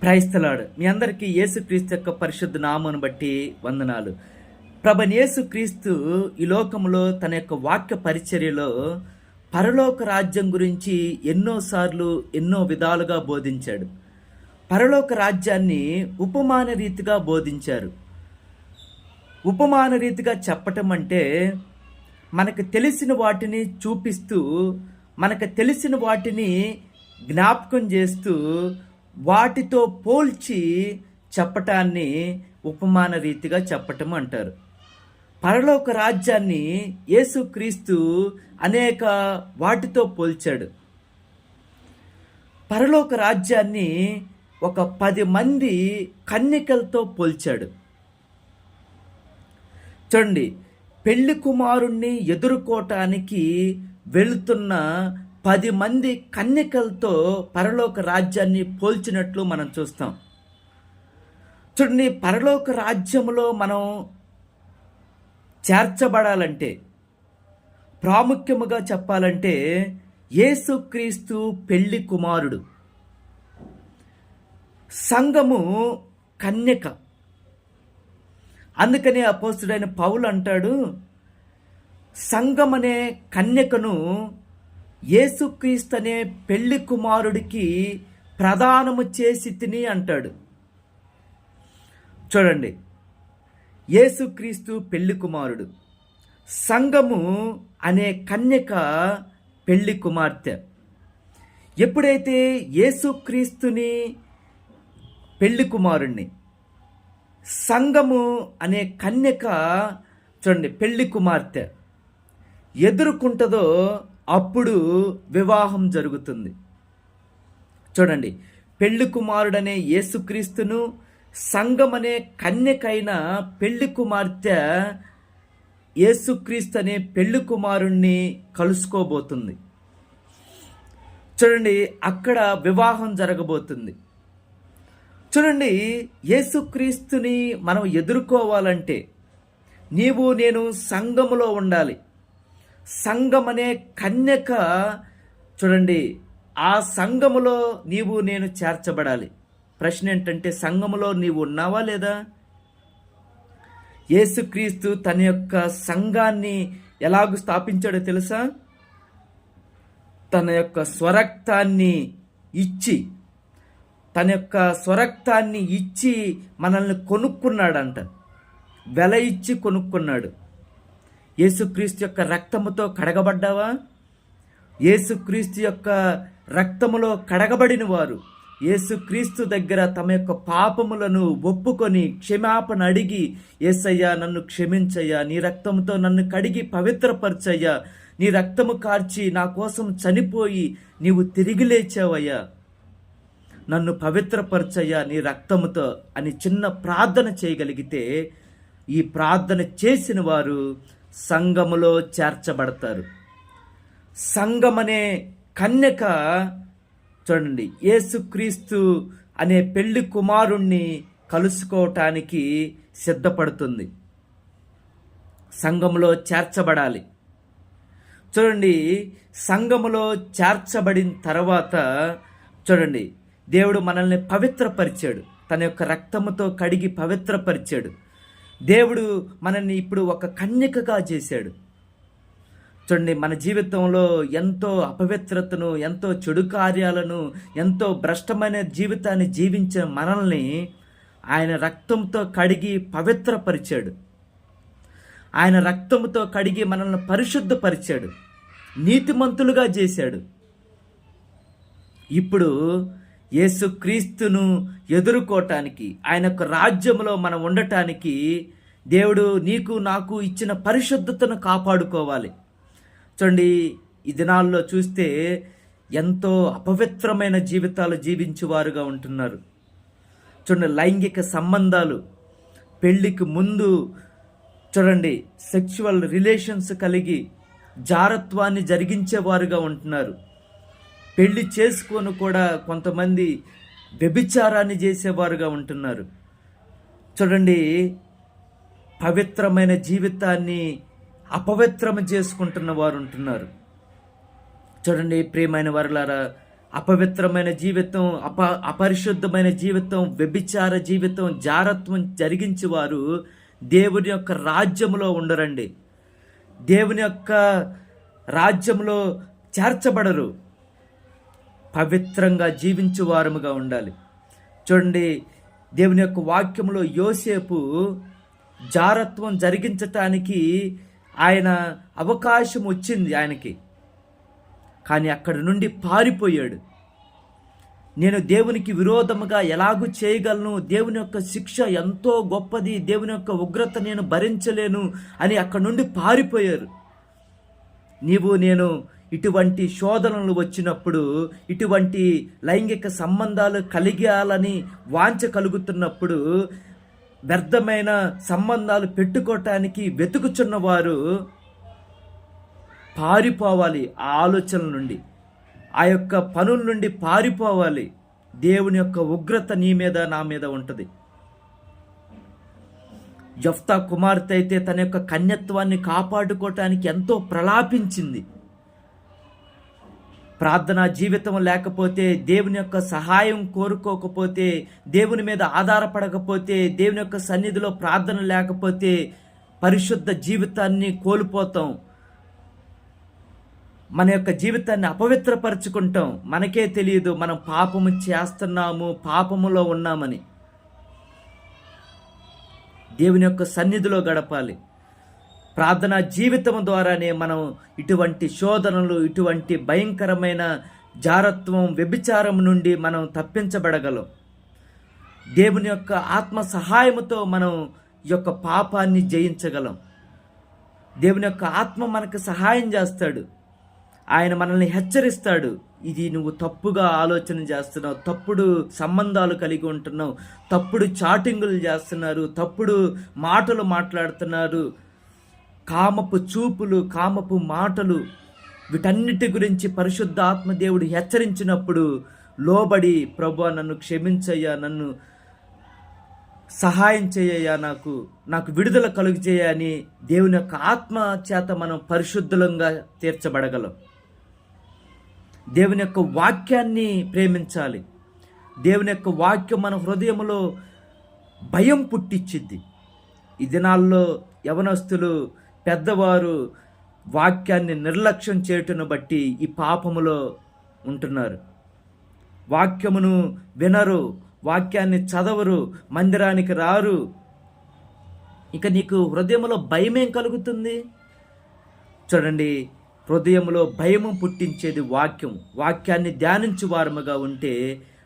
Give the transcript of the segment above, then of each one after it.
క్రైస్తలాడు మీ అందరికీ యేసుక్రీస్తు యొక్క పరిశుద్ధ నామమును బట్టి వందనాలు. ప్రభువైన యేసుక్రీస్తు ఈ లోకంలో తన యొక్క వాక్య పరిచర్యలో పరలోక రాజ్యం గురించి ఎన్నోసార్లు ఎన్నో విధాలుగా బోధించాడు. పరలోక రాజ్యాన్ని ఉపమాన రీతిగా బోధించారు. ఉపమాన రీతిగా చెప్పటం అంటే మనకు తెలిసిన వాటిని చూపిస్తూ, మనకు తెలిసిన వాటిని జ్ఞాపకం చేస్తూ, వాటితో పోల్చి చెప్పటాన్ని ఉపమాన రీతిగా చెప్పటం అంటారు. పరలోక రాజ్యాన్ని యేసుక్రీస్తు అనేక వాటితో పోల్చాడు. పరలోక రాజ్యాన్ని ఒక 10 మంది కన్యకలతో పోల్చాడు. చూడండి, పెళ్లి కుమారుణ్ణి ఎదుర్కోవటానికి వెళుతున్న 10 మంది కన్యకలతో పరలోక రాజ్యాన్ని పోల్చినట్లు మనం చూస్తాం. చూడండి, పరలోక రాజ్యంలో మనం చేర్చబడాలంటే, ప్రాముఖ్యముగా చెప్పాలంటే యేసుక్రీస్తు పెళ్లి కుమారుడు, సంఘము కన్యక. అందుకనే అపోస్తుడైన పౌలు అంటాడు, సంఘం అనే కన్యకను యేసుక్రీస్తు అనే పెళ్లి కుమారుడికి ప్రదానము చేసి తిని అంటాడు. చూడండి, యేసుక్రీస్తు పెళ్లి కుమారుడు, సంఘము అనే కన్యక పెళ్లి కుమార్తె. ఎప్పుడైతే యేసుక్రీస్తుని పెళ్లి కుమారుణ్ణి, సంఘము అనే కన్యక, చూడండి, పెళ్లి కుమార్తె ఎదుర్కొంటుందో అప్పుడు వివాహం జరుగుతుంది. చూడండి, పెళ్లి కుమారుడనే యేసుక్రీస్తును, సంఘం అనే కన్యకైన పెళ్లి కుమార్తె యేసుక్రీస్తు అనే పెళ్లి కుమారుణ్ణి కలుసుకోబోతుంది. చూడండి, అక్కడ వివాహం జరగబోతుంది. చూడండి, యేసుక్రీస్తుని మనం ఎదుర్కోవాలంటే నీవు నేను సంఘములో ఉండాలి. సంఘం అనే కన్యక, చూడండి, ఆ సంఘములో నీవు నేను చేర్చబడాలి. ప్రశ్న ఏంటంటే, సంఘములో నీవు ఉన్నావా లేదా? యేసుక్రీస్తు తన యొక్క సంఘాన్ని ఎలాగూ స్థాపించాడో తెలుసా? తన యొక్క స్వరక్తాన్ని ఇచ్చి, తన యొక్క స్వరక్తాన్ని ఇచ్చి మనల్ని కొనుక్కున్నాడంట. వెల ఇచ్చి కొనుక్కున్నాడు. యేసుక్రీస్తు యొక్క రక్తముతో కడగబడ్డావా? యేసుక్రీస్తు యొక్క రక్తములో కడగబడిన వారు యేసుక్రీస్తు దగ్గర తమ యొక్క పాపములను ఒప్పుకొని క్షమాపణ అడిగి, యేసయ్యా నన్ను క్షమించయ్యా, నీ రక్తముతో నన్ను కడిగి పవిత్రపరచయ్యా, నీ రక్తము కార్చి నా కోసం చనిపోయి నీవు తిరిగి లేచావయ్యా, నన్ను పవిత్రపరచయ్యా నీ రక్తముతో అని చిన్న ప్రార్థన చేయగలిగితే, ఈ ప్రార్థన చేసిన వారు సంఘములో చేర్చబడతారు. సంఘమనే కన్యక, చూడండి, యేసుక్రీస్తు అనే పెళ్లి కుమారుణ్ణి కలుసుకోవటానికి సిద్ధపడుతుంది. సంఘములో చేర్చబడాలి. చూడండి, సంఘములో చేర్చబడిన తర్వాత, చూడండి, దేవుడు మనల్ని పవిత్రపరిచాడు. తన యొక్క రక్తముతో కడిగి పవిత్రపరిచాడు. దేవుడు మనల్ని ఇప్పుడు ఒక కన్యకగా చేశాడు. చూడండి, మన జీవితంలో ఎంతో అపవిత్రతను, ఎంతో చెడు కార్యాలను, ఎంతో భ్రష్టమైన జీవితాన్ని జీవించిన మనల్ని ఆయన రక్తంతో కడిగి పవిత్రపరిచాడు. ఆయన రక్తంతో కడిగి మనల్ని పరిశుద్ధపరిచాడు, నీతిమంతులుగా చేశాడు. ఇప్పుడు యేసుక్రీస్తును ఎదుర్కోవటానికి, ఆయన యొక్క రాజ్యంలో మనం ఉండటానికి దేవుడు నీకు నాకు ఇచ్చిన పరిశుద్ధతను కాపాడుకోవాలి. చూడండి, ఈ దినాల్లో చూస్తే ఎంతో అపవిత్రమైన జీవితాలు జీవించేవారుగా ఉంటున్నారు. చూడండి, లైంగిక సంబంధాలు, పెళ్ళికి ముందు చూడండి సెక్చువల్ రిలేషన్స్ కలిగి జారత్వాన్ని జరిగించేవారుగా ఉంటున్నారు. పెళ్లి చేసుకొని కూడా కొంతమంది వ్యభిచారాన్ని చేసేవారుగా ఉంటున్నారు. చూడండి, పవిత్రమైన జీవితాన్ని అపవిత్రం చేసుకుంటున్న వారు ఉంటున్నారు. చూడండి ప్రియమైన వారులారా, అపవిత్రమైన జీవితం, అపరిశుద్ధమైన జీవితం, వ్యభిచార జీవితం, జారత్వం జరిగించి వారు దేవుని యొక్క రాజ్యములో ఉండరండి. దేవుని యొక్క రాజ్యంలో చేర్చబడరు. పవిత్రంగా జీవించు వారముగా ఉండాలి. చూడండి, దేవుని యొక్క వాక్యంలో యోసేపు జారత్వం జరిగించటానికి ఆయన అవకాశం వచ్చింది ఆయనకి, కానీ అక్కడి నుండి పారిపోయాడు. నేను దేవునికి విరోధముగా ఎలాగూ చేయగలను, దేవుని యొక్క శిక్ష ఎంతో గొప్పది, దేవుని యొక్క ఉగ్రత నేను భరించలేను అని అక్కడి నుండి పారిపోయారు. నేను ఇటువంటి శోధనలు వచ్చినప్పుడు, ఇటువంటి లైంగిక సంబంధాలు కలిగాలని వాంఛ కలుగుతున్నప్పుడు, వ్యర్థమైన సంబంధాలు పెట్టుకోవటానికి వెతుకుచున్న వారు పారిపోవాలి. ఆ ఆలోచనల నుండి, ఆ యొక్క పనుల నుండి పారిపోవాలి. దేవుని యొక్క ఉగ్రత నీ మీద నా మీద ఉంటుంది. యెఫ్తా కుమార్తె అయితే తన యొక్క కన్యత్వాన్ని కాపాడుకోవటానికి ఎంతో ప్రలాపించింది. ప్రార్థనా జీవితం లేకపోతే, దేవుని యొక్క సహాయం కోరుకోకపోతే, దేవుని మీద ఆధారపడకపోతే, దేవుని యొక్క సన్నిధిలో ప్రార్థన లేకపోతే పరిశుద్ధ జీవితాన్ని కోల్పోతాం. మన యొక్క జీవితాన్ని అపవిత్రపరుచుకుంటాం. మనకే తెలియదు మనం పాపము చేస్తున్నాము, పాపములో ఉన్నామని. దేవుని యొక్క సన్నిధిలో గడపాలి. ప్రార్థనా జీవితం ద్వారానే మనం ఇటువంటి శోధనలు, ఇటువంటి భయంకరమైన జారత్వం, వ్యభిచారం నుండి మనం తప్పించబడగలం. దేవుని యొక్క ఆత్మ సహాయముతో మనం ఈ యొక్క పాపాన్ని జయించగలం. దేవుని యొక్క ఆత్మ మనకు సహాయం చేస్తాడు. ఆయన మనల్ని హెచ్చరిస్తాడు. ఇది నువ్వు తప్పుగా ఆలోచన చేస్తున్నావు, తప్పుడు సంబంధాలు కలిగి ఉంటున్నావు, తప్పుడు చాటింగులు చేస్తున్నారు, తప్పుడు మాటలు మాట్లాడుతున్నారు, కామపు చూపులు, కామపు మాటలు, వీటన్నిటి గురించి పరిశుద్ధ ఆత్మదేవుడు హెచ్చరించినప్పుడు లోబడి, ప్రభువా నన్ను క్షమించయ్యా, నన్ను సహాయం చేయయ్యా, నాకు విడుదల కలుగు చేయని దేవుని యొక్క ఆత్మ చేత మనం పరిశుద్ధంగా తీర్చబడగలం. దేవుని యొక్క వాక్యాన్ని ప్రేమించాలి. దేవుని యొక్క వాక్యం మన హృదయంలో భయం పుట్టించిద్ది. ఈ దినాల్లో యవనస్తులు, పెద్దవారు వాక్యాన్ని నిర్లక్ష్యం చేయటను బట్టి ఈ పాపములో ఉంటున్నారు. వాక్యమును వినరు, వాక్యాన్ని చదవరు, మందిరానికి రారు. ఇక నీకు హృదయంలో భయమేం కలుగుతుంది? చూడండి, హృదయంలో భయము పుట్టించేది వాక్యం. వాక్యాన్ని ధ్యానించు వారముగా ఉంటే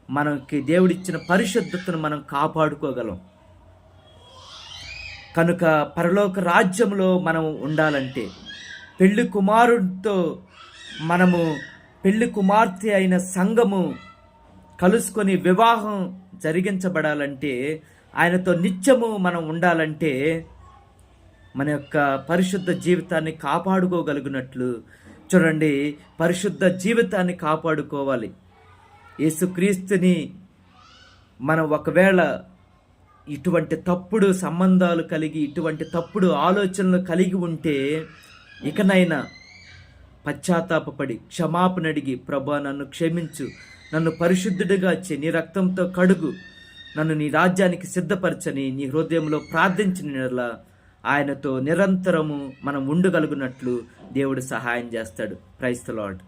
మనకి దేవుడిచ్చిన పరిశుద్ధతను మనం కాపాడుకోగలం. కనుక పరలోక రాజ్యంలో మనం ఉండాలంటే, పెళ్లి కుమారుడితో మనము, పెళ్లి కుమార్తె అయిన సంఘము కలుసుకొని వివాహం జరిగించబడాలంటే, ఆయనతో నిత్యము మనం ఉండాలంటే, మన యొక్క పరిశుద్ధ జీవితాన్ని కాపాడుకోగలిగినట్లు చూడండి, పరిశుద్ధ జీవితాన్ని కాపాడుకోవాలి. యేసుక్రీస్తుని మనం ఒకవేళ ఇటువంటి తప్పుడు సంబంధాలు కలిగి, ఇటువంటి తప్పుడు ఆలోచనలు కలిగి ఉంటే, ఇకనైనా పశ్చాత్తాపపడి క్షమాపణ అడిగి, ప్రభువా నన్ను క్షమించు, నన్ను పరిశుద్ధుడిగా చే, నీ రక్తంతో కడుగు, నన్ను నీ రాజ్యానికి సిద్ధపరచని నీ హృదయంలో ప్రార్థించిన ఆయనతో నిరంతరము మనం ఉండగలుగునట్లు దేవుడు సహాయం చేస్తాడు. Praise the lord.